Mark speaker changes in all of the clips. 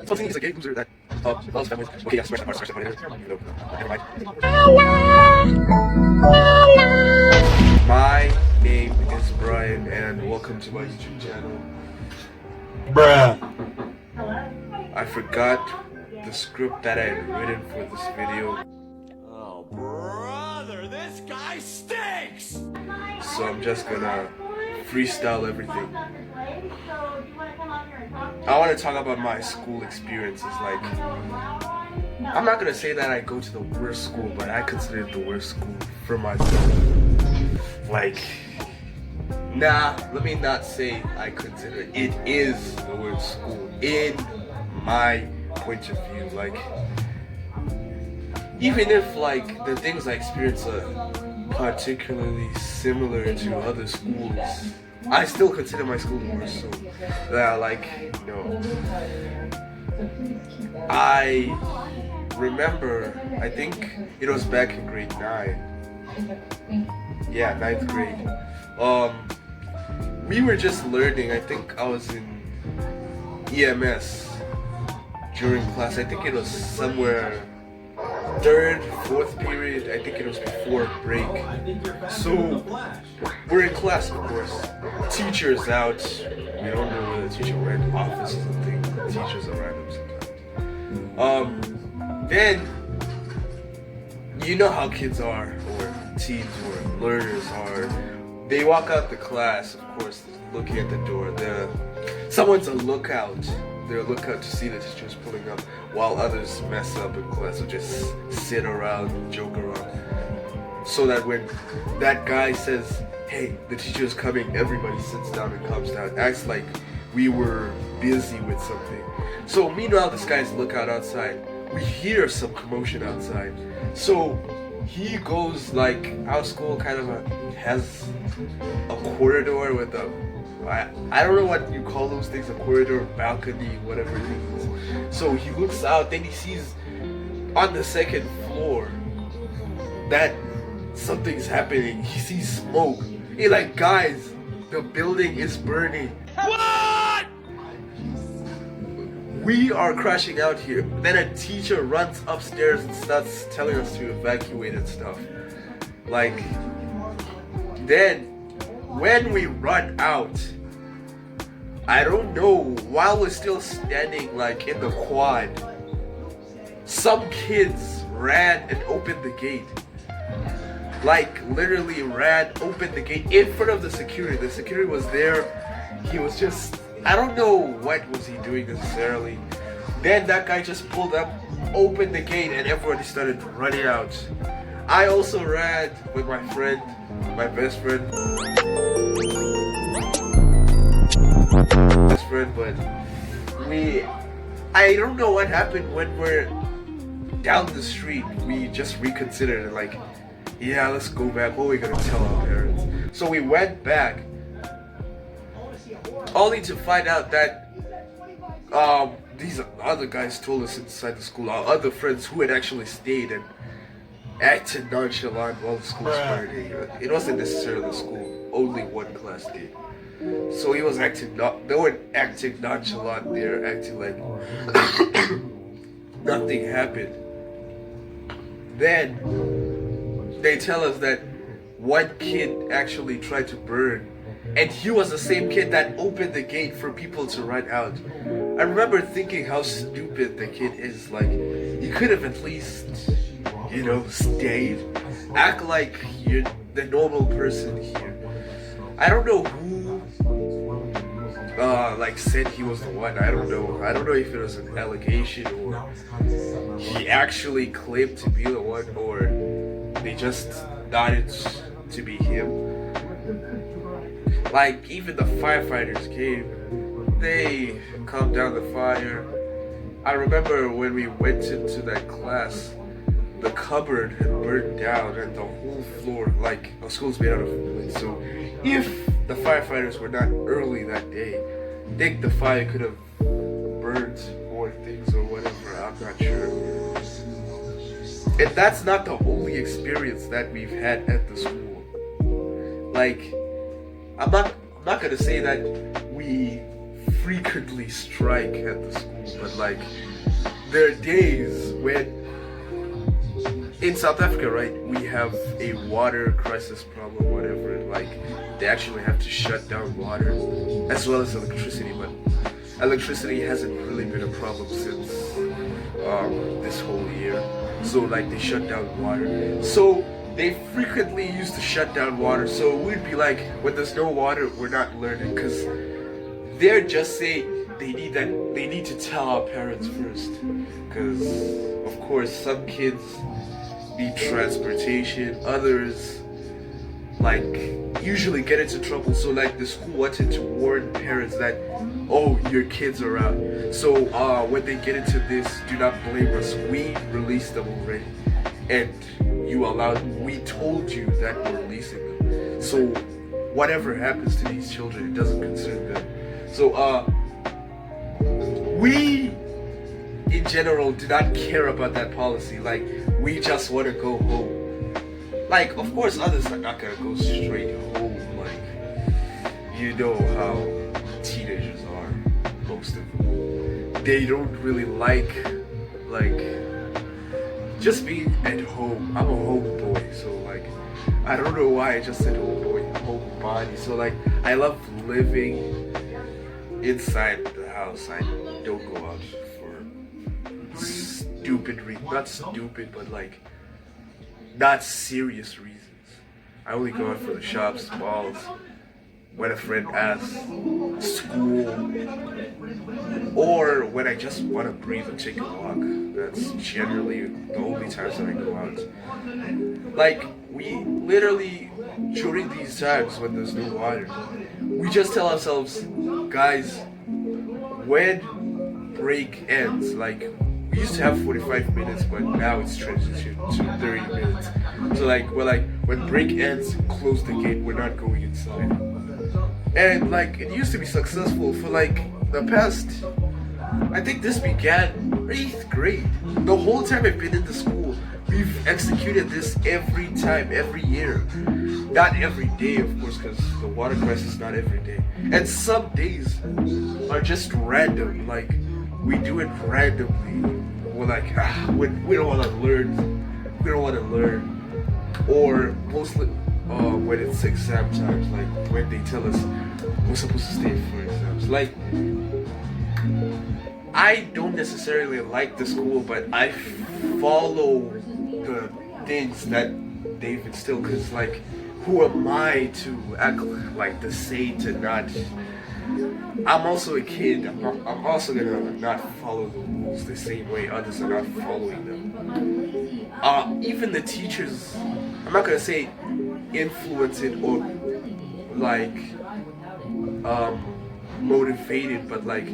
Speaker 1: Something is a gay loser that loves families. Okay, yeah, smash that part later. No, never mind. My name is Brian, and welcome to my YouTube channel.
Speaker 2: Bruh.
Speaker 1: I forgot the script that I had written for this video,
Speaker 2: Oh, brother, this guy stinks!
Speaker 1: so I'm just gonna freestyle everything. I want to talk about my school experiences. Like, I'm not gonna say that I go to the worst school, but I consider it the worst school for myself. Like, nah, let me not say I consider it. It is the worst school in my point of view. Like, even if like the things I experience are particularly similar to other schools, I still consider my school the worst. So that, like, you know, I remember, I think it was back in grade 9. Yeah, 9th grade. We were just learning. I think I was in EMS during class. I think it was somewhere 3rd, 4th period. I think it was before break. So we're in class, of course. Teacher's out. We don't know whether the teacher went to office or something. Teachers are random sometimes. Then you know how kids are, or teens or learners are. They walk out the class, of course, looking at the door. Someone's a lookout. They're a lookout to see the teachers pulling up, while others mess up in class or just sit around, joke around. So that when that guy says, "Hey, the teacher's coming," everybody sits down and calms down. Acts like we were busy with something. So meanwhile, this guy's lookout outside. We hear some commotion outside. So he goes, like, our school kind of has a corridor with I don't know what you call those things, a corridor, balcony, whatever it is. So he looks out, then he sees on the 2nd floor that something's happening. He sees smoke. He's like, "Guys, the building is burning."
Speaker 2: What?
Speaker 1: We are crashing out here. Then a teacher runs upstairs and starts telling us to evacuate and stuff. Like, then when we run out, I don't know, while we're still standing like in the quad, some kids ran and opened the gate. Like, literally ran, opened the gate in front of the security. The security was there. He was just, I don't know what was he doing necessarily. Then that guy just pulled up, opened the gate, and everybody started running out. I also ran with my friend, my best friend. But I don't know what happened when we're down the street. We just reconsidered and like, yeah, let's go back. What are we gonna tell our parents? So we went back, only to find out that these other guys told us inside the school, our other friends who had actually stayed and acted nonchalant while the school was burning. It wasn't necessarily the school, only one class did. So he was acting they weren't acting nonchalant, they're acting like nothing happened. Then they tell us that one kid actually tried to burn, and he was the same kid that opened the gate for people to run out. I remember thinking how stupid the kid is. Like, you could have at least, you know, stayed. Act like you're the normal person here. I don't know who like said he was the one. I don't know if it was an allegation or he actually claimed to be the one, or they just thought it to be him. Like, even the firefighters came. They calmed down the fire. I remember when we went into that class, the cupboard had burned down and the whole floor, like, our school's made out of wood. So if the firefighters were not early that day, I think the fire could have burned more things or whatever. I'm not sure. And that's not the only experience that we've had at the school. Like, I'm not gonna say that we frequently strike at the school, but like there are days when in South Africa, right, we have a water crisis problem, whatever. Like they actually have to shut down water as well as electricity, but electricity hasn't really been a problem since this whole year. So like they shut down water. So they frequently used to shut down water. So we'd be like, when there's no water, we're not learning, because they're just saying they need to tell our parents first, because of course some kids need transportation, others like usually get into trouble. So like the school wanted to warn parents that, oh, your kids are out, so when they get into this, do not blame us, we released them already, and we told you that we're releasing them, so whatever happens to these children, it doesn't concern them. So we in general do not care about that policy. Like we just want to go home. Like of course others are not gonna go straight home. Like you know how teenagers are, most of them. They don't really like just being at home. I'm a homeboy, so like I don't know why I just said homeboy, homebody. So like I love living inside the house. I don't go out for stupid reasons. Not stupid, but like not serious reasons. I only go out for the shops, balls, when a friend asks, school, or when I just want to breathe and take a walk. That's generally the only times that I go out. Like, we literally, during these times when there's no water, we just tell ourselves, guys, when break ends, like, we used to have 45 minutes, but now it's transitioned to 30 minutes. So like, we're like, when break ends, close the gate, we're not going inside. And like, it used to be successful for like the past, I think this began 8th grade. The whole time I've been in the school, we've executed this every time, every year. Not every day, of course, because the water crisis is not every day. And some days are just random, like, we do it randomly. We're like, we don't want to learn. We don't want to learn. Or mostly when it's exam times, like when they tell us we're supposed to stay for exams. Like, I don't necessarily like the school, but I follow the things that they've instilled, because like, who am I to act like the saint and not... I'm also a kid. I'm also gonna not follow the rules the same way others are not following them. Even the teachers, I'm not gonna say influence it or like motivated, but like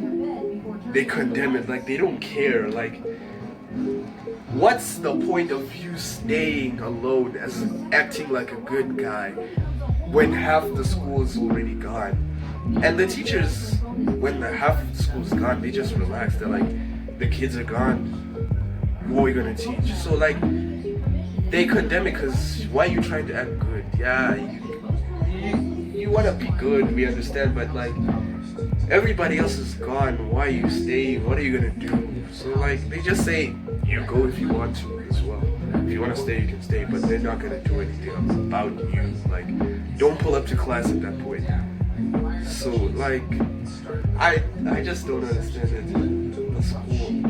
Speaker 1: they condemn it. Like they don't care. Like, what's the point of you staying alone as acting like a good guy when half the school is already gone? And the teachers, when the half of the school is gone, they just relax. They're like, the kids are gone, what are we gonna teach? So like, they condemn it because why are you trying to act good? Yeah, you wanna be good, we understand, but like, everybody else is gone, why are you staying? What are you gonna do? So like, they just say, you go if you want to as well. If you wanna stay, you can stay, but they're not gonna do anything about you. Like, don't pull up to class at that point. So like, I just don't understand it. The school,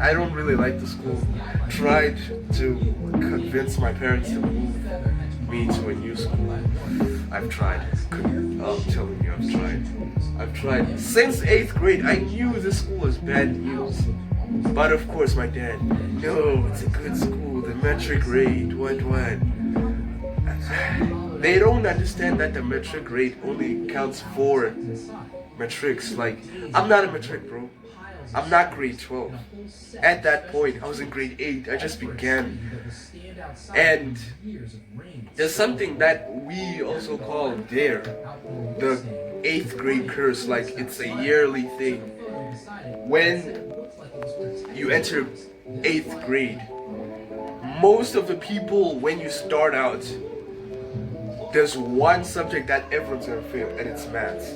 Speaker 1: I don't really like the school. Tried to convince my parents to move me to a new school. I've tried. I'm telling you, I've tried. Since 8th grade, I knew this school was bad news. But of course my dad, no, it's a good school, the metric rate, what? They don't understand that the metric rate only counts for metrics. Like, I'm not a metric, bro. I'm not grade 12. At that point, I was in grade 8. I just began. And there's something that we also call DARE, the 8th grade curse. Like, it's a yearly thing. When you enter 8th grade, most of the people, when you start out, there's one subject that everyone's gonna fail, and it's maths.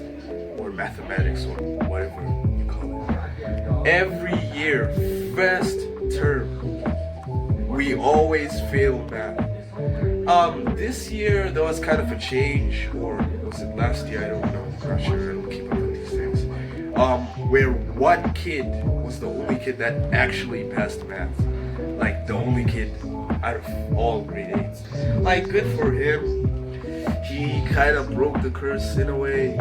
Speaker 1: or mathematics or whatever you call it. Every year, first term, we always fail math. This year there was kind of a change, or was it last year? I don't know. I'm not sure. I don't keep up with these things. Where one kid was the only kid that actually passed math. Like the only kid out of all grade 8s. Like good for him. He kind of broke the curse in a way.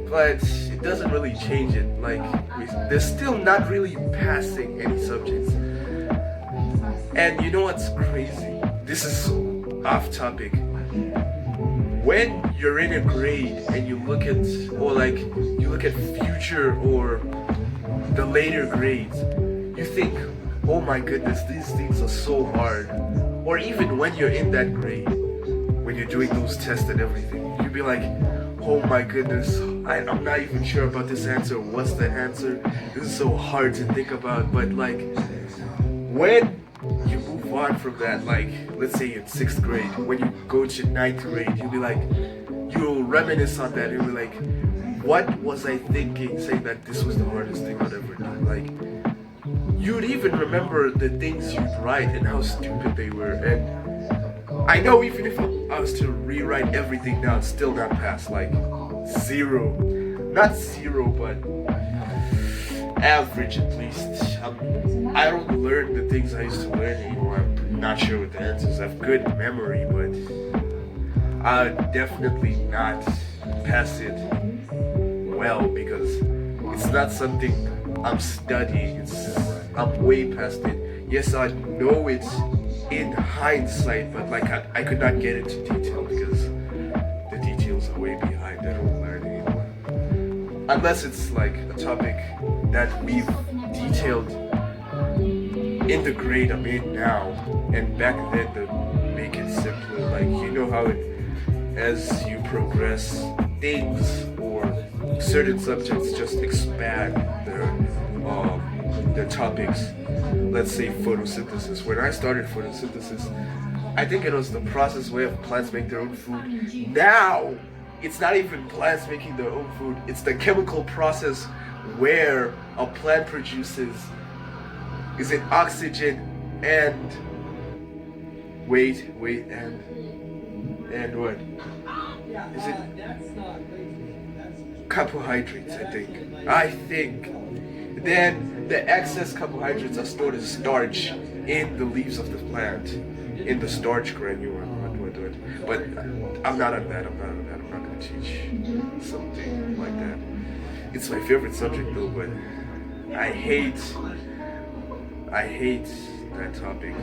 Speaker 1: But it doesn't really change it. Like they're still not really passing any subjects. And you know what's crazy? This is off topic. When you're in a grade and you look at, or like you look at future or the later grades, you think, oh my goodness, these things are so hard. Or even when you're in that grade, when you're doing those tests and everything, you'll be like, oh my goodness, I'm not even sure about this answer. What's the answer? This is so hard to think about. But like, when you move on from that, like let's say in 6th grade, when you go to 9th grade, you'll be like, you'll reminisce on that. You'll be like, what was I thinking saying that this was the hardest thing I'd ever do? Like, you'd even remember the things you'd write and how stupid they were. And I know even if I was to rewrite everything now, it's still not pass. Like 0, not 0, but average at least. I don't learn the things I used to learn anymore. I'm not sure what the answers. I have good memory, but I would definitely not pass it well because it's not something I'm studying. I'm way past it. Yes, I know it in hindsight, but like I could not get into detail because the details are way behind. I don't learn anymore. Unless it's like a topic that we've detailed in the grade I'm in now, and back then to make it simpler. Like you know how as you progress, things or certain subjects just expand their topics. Let's say photosynthesis. When I started photosynthesis, I think it was the process where plants make their own food. Now, it's not even plants making their own food. It's the chemical process where a plant produces, is it oxygen and and what? Is it carbohydrates? I think. Then the excess carbohydrates are stored as starch in the leaves of the plant, in the starch granule. But I'm not on that. I'm not gonna teach something like that. It's my favorite subject though, but I hate that topic.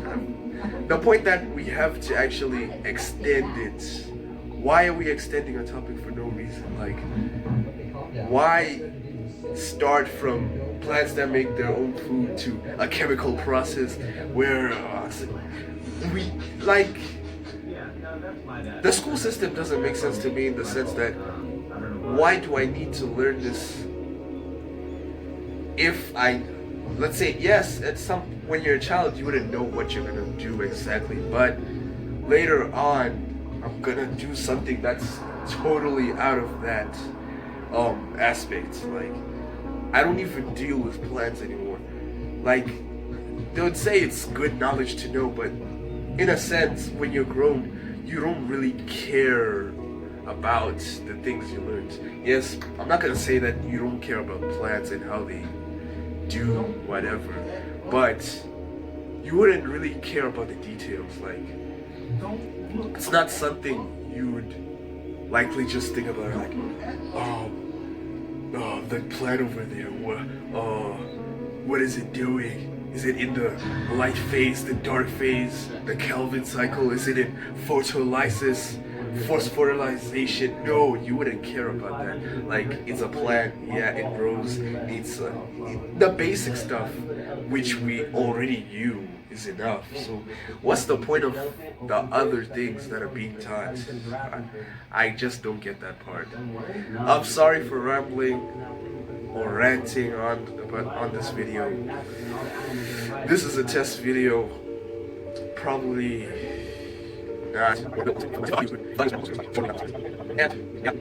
Speaker 1: The point that we have to actually extend it. Why are we extending a topic for no reason? Like, why start from plants that make their own food to a chemical process where we like the school system doesn't make sense to me in the sense that why do I need to learn this if let's say yes, when you're a child you wouldn't know what you're gonna do exactly, but later on I'm gonna do something that's totally out of that aspect. Like I don't even deal with plants anymore. Like they would say it's good knowledge to know, but in a sense when you're grown you don't really care about the things you learned. Yes, I'm not gonna say that you don't care about plants and how they do whatever, but you wouldn't really care about the details. Like it's not something you would likely just think about like, oh, the plant over there, what is it doing? Is it in the light phase, the dark phase, the Kelvin cycle? Is it in photolysis, phosphorylation? No, you wouldn't care about that. Like, it's a plant, yeah, it grows. It's the basic stuff, which we already knew is enough. So what's the point of the other things that are being taught? I just don't get that part. I'm sorry for rambling or ranting on this video. This is a test video. Probably And yeah.